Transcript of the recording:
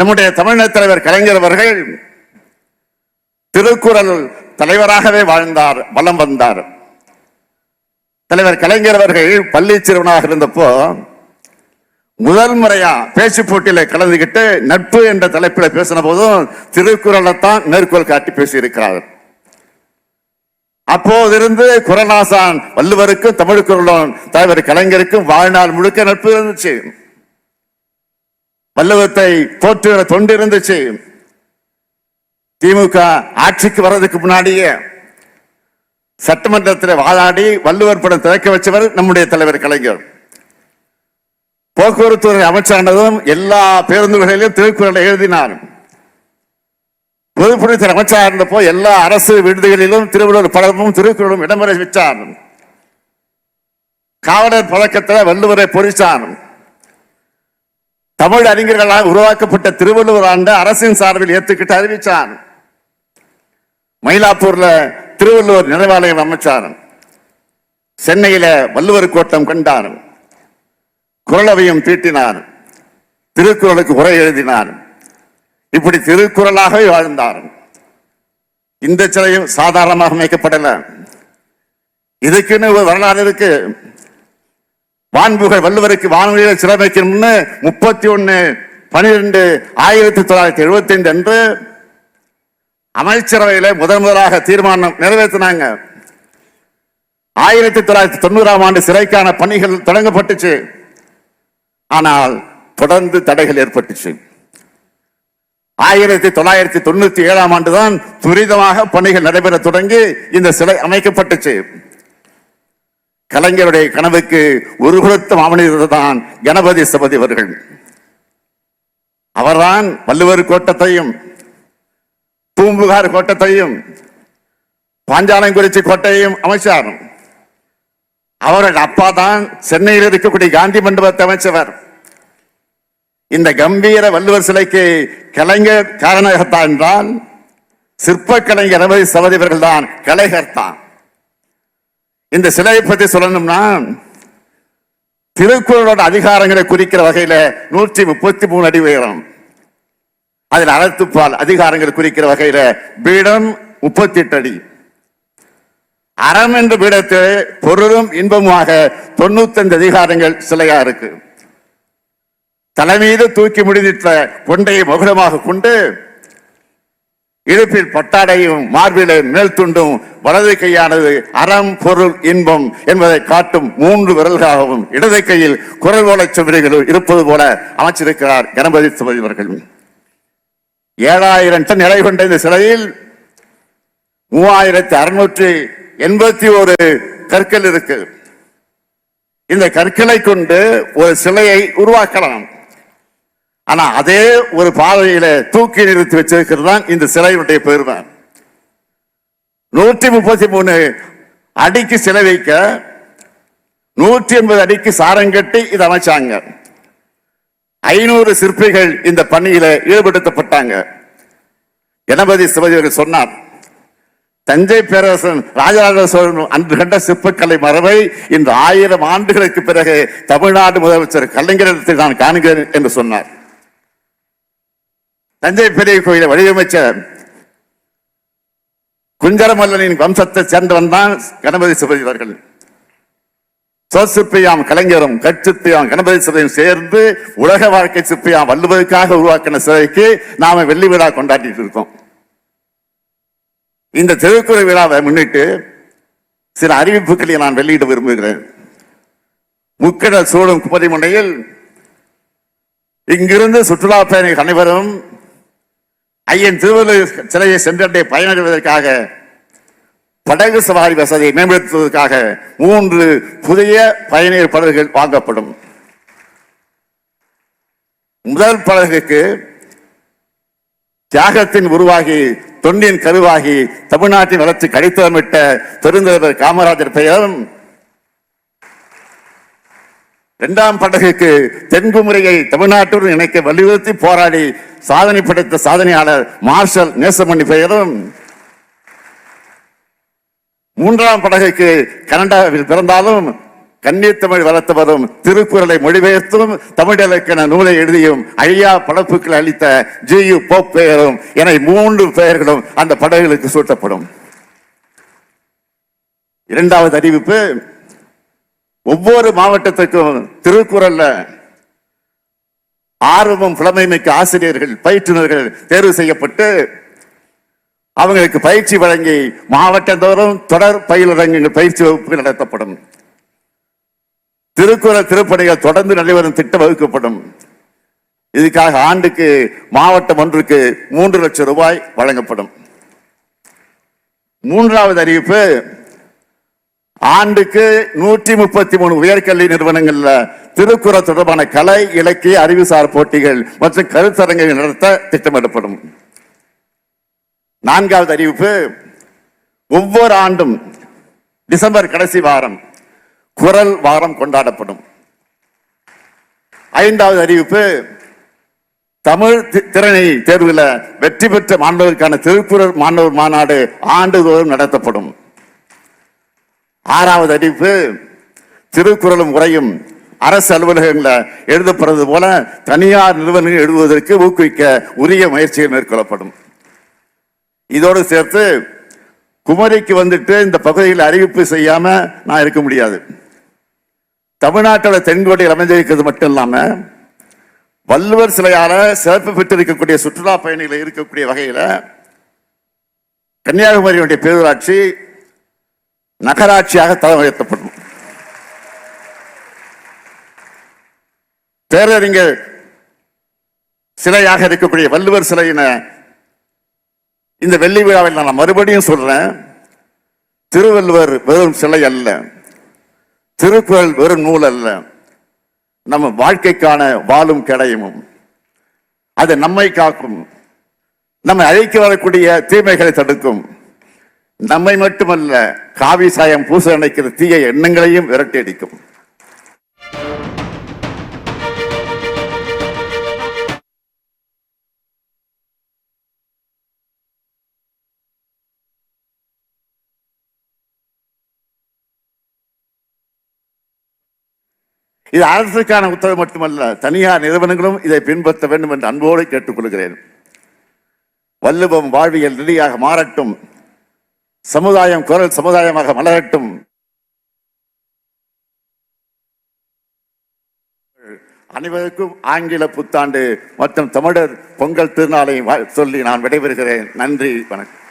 நம்முடைய தமிழ்நாடு தலைவர் கலைஞர் அவர்கள் திருக்குறள் தலைவராகவே வாழ்ந்தார், வலம் வந்தார். தலைவர் கலைஞர் அவர்கள் பள்ளி சிறுவனாக இருந்தப்போ முதல் முறையா பேச்சு போட்டியில கலந்துகிட்டு நட்பு என்ற தலைப்பில் பேசின போதும் திருக்குறளை தான் மேற்கோள் காட்டி பேசியிருக்கிறார். அப்போதிருந்து குறளாசான் வள்ளுவருக்கும் தமிழ்குறளும் தலைவர் கலைஞருக்கும் வாழ்நாள் முழுக்க நட்பு இருந்துச்சு. வள்ளுவத்தை போற்றுகிற தொண்டு இருந்துச்சு. திமுக ஆட்சிக்கு வர்றதுக்கு முன்னாடியே சட்டமன்றத்தில் வாதாடி வள்ளுவர் படம் திறக்க வச்சவர் நம்முடைய தலைவர் கலைஞர். போக்குவரத்து துறை அமைச்சரானதும் எல்லா பேருந்துகளிலும் திருக்குறளை எழுதினார். பொதுப்பணித்துறை அமைச்சராக இருந்தப்போ எல்லா அரசு விடுதிகளிலும் திருவள்ளுவர் படமும் திருக்குறளும் இடம்பெற வச்சார். காவலர் பழக்கத்தில் வள்ளுவரை பொறிச்சார். தமிழ் அறிஞர்களால் உருவாக்கப்பட்ட திருவள்ளுவர் ஆண்டு அரசின் சார்பில் ஏற்றுக்கிட்டு அறிவிச்சார். மயிலாப்பூர்ல திருவள்ளுவர் நினைவாலயம் அமைச்சார். சென்னையில வள்ளுவர் கோட்டம் கண்டார். குறளவையும் தீட்டினார். திருக்குறளுக்கு உரை எழுதினார். இப்படி திருக்குறளாகவே வாழ்ந்தார். இந்த சிலையும் சாதாரணமாக அமைக்கப்படல. இதுக்குன்னு ஒரு வரலாறு இருக்கு. வான்புகழ் வள்ளுவருக்கு வானொலியில் சிலை வைக்கணும்னு 31/12/1975 அன்று அமைச்சரவையில முதலாக தீர்மானம் நிறைவேற்றினாங்க. 1990ஆம் ஆண்டு சிலைக்கான பணிகள் தொடங்கப்பட்டுச்சு. ஆனால் தொடர்ந்து தடைகள் ஏற்பட்டுச்சு. 1997ஆம் ஆண்டு தான் துரிதமாக பணிகள் நடைபெற தொடங்கி இந்த சிலை அமைக்கப்பட்டுச்சு. கலைஞருடைய கனவுக்கு ஒரு கொடுத்த மாமனிதர் தான் கணபதி சபதி அவர்கள். அவர்தான் வள்ளுவர் கோட்டத்தையும் பூம்புகார் கோட்டத்தையும் பாஞ்சாலங்குறிச்சி கோட்டையும் அமைச்சார். அவர்கள் அப்பா தான் சென்னையில் இருக்கக்கூடிய காந்தி மண்டபத்தை அமைச்சவர். இந்த கம்பீர வள்ளுவர் சிலைக்கு கலைஞர் காரணகர்த்தா என்றால் சிற்ப கலைஞர் கணபதி சபதி அவர்கள் தான் கலைகர்த்தான். இந்த சிலையை பற்றி சொல்லணும்னா திருக்குறளோட அதிகாரங்களை குறிக்கிற வகையில 133 அடி உயரம். அதில் அறத்துப்பால் அதிகாரங்கள் குறிக்கிற வகையில பீடம் 38 அடி. அறம் என்ற பீடத்தில் பொருளும் இன்பமாக 95 அதிகாரங்கள் சிலையா இருக்கு. தலைமீது தூக்கி முடிதிட்ட கொண்டையை மகுடமாக கொண்டு இடுப்பில் பட்டாடையும் மார்பில மேல் துண்டும் வலது கையானது அறம் பொருள் இன்பம் என்பதை காட்டும் 3 விரல்களாகவும் இடது கையில் குரல் ஓலை சுவடிகளும் இருப்பது போல அமைச்சிருக்கிறார் கணபதி சபதி அவர்கள். 7000 டன் எடை கொண்ட இந்த சிலையில் 3681 கற்கள் இருக்கு. இந்த கற்களை கொண்டு ஒரு சிலையை உருவாக்கலாம். ஆனா அதே ஒரு பாதையில தூக்கி நிறுத்தி வச்சிருக்கிறது தான் இந்த சிலையுடைய பேர் தான். 133 அடிக்கு சிலை வைக்க 180 அடிக்கு சாரம் கட்டி இதை அமைச்சாங்க. 500 சிற்பிகள் இந்த பணியில ஈடுபடுத்தப்பட்டாங்க. கணபதி சிவஜி சொன்னார், தஞ்சை பேரரசன் ராஜராஜ சோழன் அன்று கண்ட சிற்பக்கலை மரபை இந்த 1000 ஆண்டுகளுக்கு பிறகு தமிழ்நாடு முதலமைச்சர் கலைஞரிடத்தில் நான் காண்கிறேன் என்று சொன்னார். தஞ்சை பெரிய கோயிலை வடிவமைச்ச குஞ்சரமல்லனின் வம்சத்தை சேர்ந்தவன் தான் கணபதி சிவஜி அவர்கள். சொற்சிற்பியாம் கலைஞரும் கற்சிற்பியாம் கணபதி சிவஜியும் சேர்ந்து உலக வாழ்க்கை சிற்பியாம் வள்ளுவருக்காக உருவாக்கின சிலைக்கு நாம வெள்ளி விழா கொண்டாடிட்டு இருக்கோம். இந்த திருக்குறள் விழாவை முன்னிட்டு சில அறிவிப்புகளை நான் வெளியிட விரும்புகிறேன். முக்கடல் சூழும் குமரிமுனையில் இங்கிருந்து சுற்றுலா பயணிகள் அனைவரும் ஐயன் திருவள்ளுவர் சிலையை சென்றடைய பயனடைவதற்காக படகு சவாரி வசதியை மேம்படுத்துவதற்காக 3 புதிய பயணியர் படகுகள் வாங்கப்படும். முதல் படகுக்கு தியாகத்தின் உருவாகி தொண்டின் கருவாகி தமிழ்நாட்டின் வளர்ச்சி கடித்தமிட்ட பெருந்தலைவர் காமராஜர் பெயரும், 2ஆம் படகுக்கு தென்குமரியை தமிழ்நாட்டுடன் இணைக்க வலியுறுத்தி போராடி சாதனை படைத்த சாதனையாளர் மார்ஷல் நேசமணி பெயரும், 3ஆம் படகுக்கு கனடாவில் பிறந்தாலும் கன்னித்தமிழ் வளர்த்தவரும் திருக்குறளை மொழிபெயர்த்தும் தமிழ் இலக்கண நூலை எழுதியும் அழியா படைப்புகள் அளித்த ஜி.யு. போப் பெயரும் என 3 பெயர்களும் அந்த படகுகளுக்கு சூட்டப்படும். இரண்டாவது அறிவிப்பு, ஒவ்வொரு மாவட்டத்துக்கும் திருக்குறள்ல ஆர்வமும் புலமை மிக்க ஆசிரியர்கள் பயிற்றுனர்கள் தேர்வு செய்யப்பட்டு அவங்களுக்கு பயிற்சி வழங்கி மாவட்டந்தோறும் தொடர் பயிலரங்குகள் பயிற்சி வகுப்புகள் நடத்தப்படும். திருக்குறள் திருப்பணிகள் தொடர்ந்து நடைபெறும் திட்டம் வகுக்கப்படும். இதுக்காக ஆண்டுக்கு மாவட்டம் ஒன்றுக்கு 3 லட்சம் ரூபாய் வழங்கப்படும். மூன்றாவது அறிவிப்பு, ஆண்டுக்கு 133 உயர்கல்வி நிறுவனங்கள்ல திருக்குறள் தொடர்பான கலை இலக்கிய அறிவுசார் போட்டிகள் மற்றும் கருத்தரங்குகள் நடத்த திட்டமிடப்படும். நான்காவது அறிவிப்பு, ஒவ்வொரு ஆண்டும் டிசம்பர் கடைசி வாரம் குறள் வாரம் கொண்டாடப்படும். ஐந்தாவது அறிவிப்பு, தமிழ் திறனை தேர்வில் வெற்றி பெற்ற மாணவர்களுக்கான திருக்குறள் மாணவர் மாநாடு ஆண்டுதோறும் நடத்தப்படும். ஆறாவது அறிவிப்பு, திருக்குறளும் உரையும் அரசு அலுவலகங்களில் எழுதப்படுறது போல தனியார் நிறுவனங்கள் எழுதுவதற்கு ஊக்குவிக்க உரிய முயற்சிகள் மேற்கொள்ளப்படும். இதோடு சேர்த்து குமரிக்கு வந்துட்டு இந்த பகுதியில் அறிவிப்பு செய்யாம நான் இருக்க முடியாது. தமிழ்நாட்டோட தென்கோடியில் அமைந்திருக்கிறது மட்டும் இல்லாம வள்ளுவர் சிலையால சிறப்பு பெற்றிருக்கக்கூடிய சுற்றுலா பயணிகள் இருக்கக்கூடிய வகையில கன்னியாகுமரியுடைய பேரூராட்சி நகராட்சியாக தரம் உயர்த்தப்படும். பேரறிஞர் சிலையாக இருக்கக்கூடிய வள்ளுவர் சிலையின இந்த வெள்ளி விழாவில் நான் மறுபடியும் சொல்றேன், திருவள்ளுவர் வெறும் சிலை அல்ல, திருக்குறள் வெறும் நூல் அல்ல, நம்ம வாழ்க்கைக்கான வாழும் கிடையமும். அது நம்மை காக்கும், நம்மை அழைக்க வரக்கூடிய தீமைகளை தடுக்கும், நம்மை மட்டுமல்ல காவி சாயம் பூச நினைக்கிற தீய எண்ணங்களையும் விரட்டி அடிக்கும். இது அரசுக்கான உத்தரவு மட்டுமல்ல, தனியார் நிறுவனங்களும் இதை பின்பற்ற வேண்டும் என்று அன்போடு கேட்டுக்கொள்கிறேன். வள்ளுவம் வாழ்வியல் நிலையாக மாறட்டும், சமுதாயம் குரல் சமுதாயமாக மலரட்டும். அனைவருக்கும் ஆங்கில புத்தாண்டு மற்றும் தமிழர் பொங்கல் திருநாளை சொல்லி நான் விடைபெறுகிறேன். நன்றி, வணக்கம்.